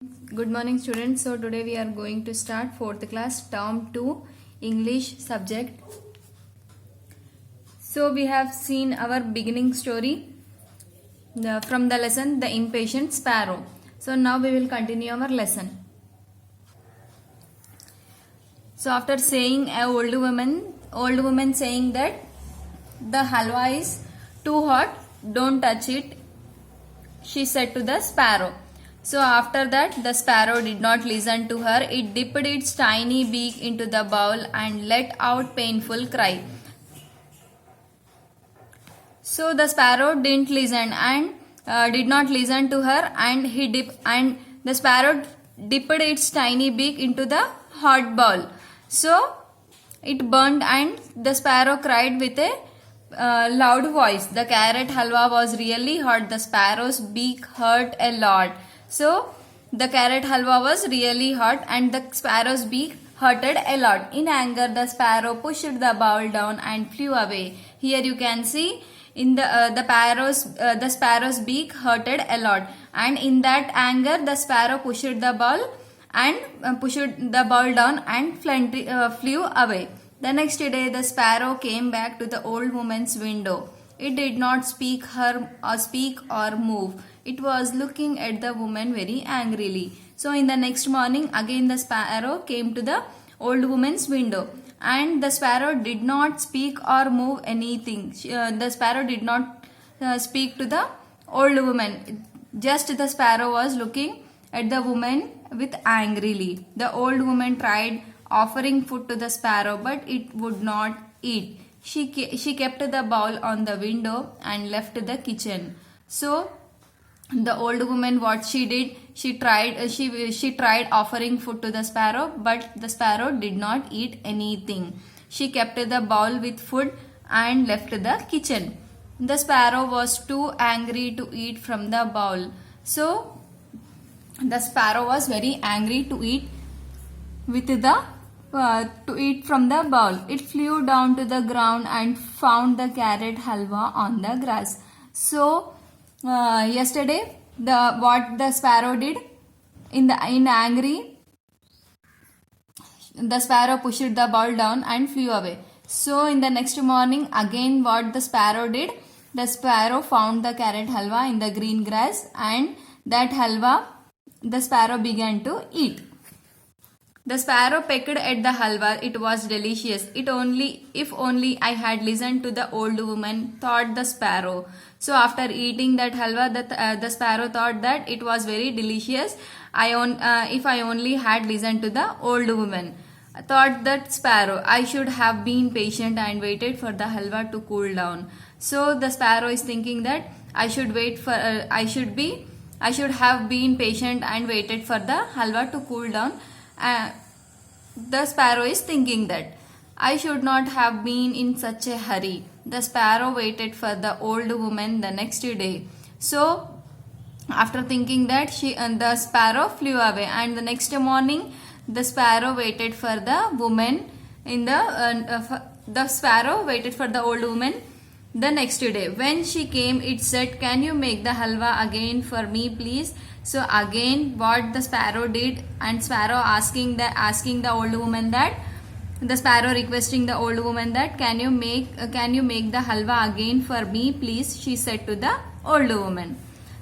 Good morning students. So today we are going to start 4th class term 2 English subject. So we have seen our beginning story from the lesson The Impatient Sparrow. So now we will continue our lesson. So after saying a old woman saying that the halwa is too hot, don't touch it, she said to the sparrow. So after that, the sparrow did not listen to her. It dipped its tiny beak into the bowl and let out painful cry. So the sparrow didn't listen and did not listen to her, and the sparrow dipped its tiny beak into the hot bowl. So it burned and the sparrow cried with a loud voice. The carrot halwa was really hot. The sparrow's beak hurt a lot. So the carrot halwa was really hot and the sparrow's beak hurted a lot. In anger, the sparrow pushed the bowl down and flew away. Here you can see in the sparrow's beak hurted a lot, and in that anger the sparrow pushed the bowl down and flew away. The next day the sparrow came back to the old woman's window. It did not speak or move. It was looking at the woman very angrily. So in the next morning again the sparrow came to the old woman's window, and the sparrow did not speak or move anything. The sparrow did not speak to the old woman. Just the sparrow was looking at the woman with angrily. The old woman tried offering food to the sparrow, but it would not eat. She kept the bowl on the window and left the kitchen. So the old woman, what she did, she tried offering food to the sparrow, but the sparrow did not eat anything. She kept the bowl with food and left the kitchen. The sparrow was too angry to eat from the bowl. So the sparrow was very angry to eat from the bowl. It flew down to the ground and found the carrot halwa on the grass. So yesterday what the sparrow did, in angry, the sparrow pushed the bowl down and flew away. So in the next morning again what the sparrow did, the sparrow found the carrot halwa in the green grass, and that halwa the sparrow began to eat. The sparrow pecked at the halwa. It was delicious. If only I had listened to the old woman, thought the sparrow. So after eating that halwa, the sparrow thought that it was very delicious. If I only had listened to the old woman, thought that sparrow. I should have been patient and waited for the halwa to cool down. So the sparrow is thinking that I should have been patient and waited for the halwa to cool down. The sparrow is thinking that I should not have been in such a hurry. The sparrow waited for the old woman the next day. So after thinking that, the sparrow flew away, and the next morning the sparrow waited for the woman the sparrow waited for the old woman the next day. When she came, it said, "Can you make the halwa again for me, please?" So again what the sparrow did, and sparrow asking the old woman that, the sparrow requesting the old woman that, can you make the halwa again for me, please? She said to the old woman.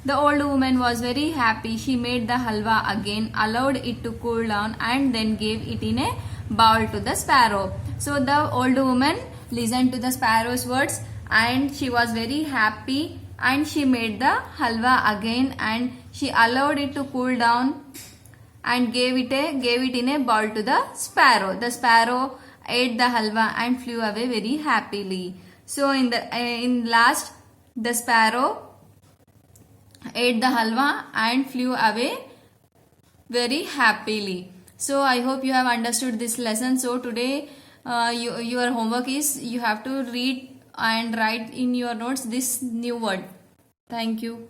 The old woman was very happy. She made the halwa again, allowed it to cool down, and then gave it in a bowl to the sparrow. So the old woman listened to the sparrow's words, and she was very happy, and she made the halwa again, and she allowed it to cool down and gave it in a bowl to the sparrow. The sparrow ate the halwa and flew away very happily. So in last, the sparrow ate the halwa and flew away very happily. So I hope you have understood this lesson. So today your homework is, you have to read and write in your notes this new word. Thank you.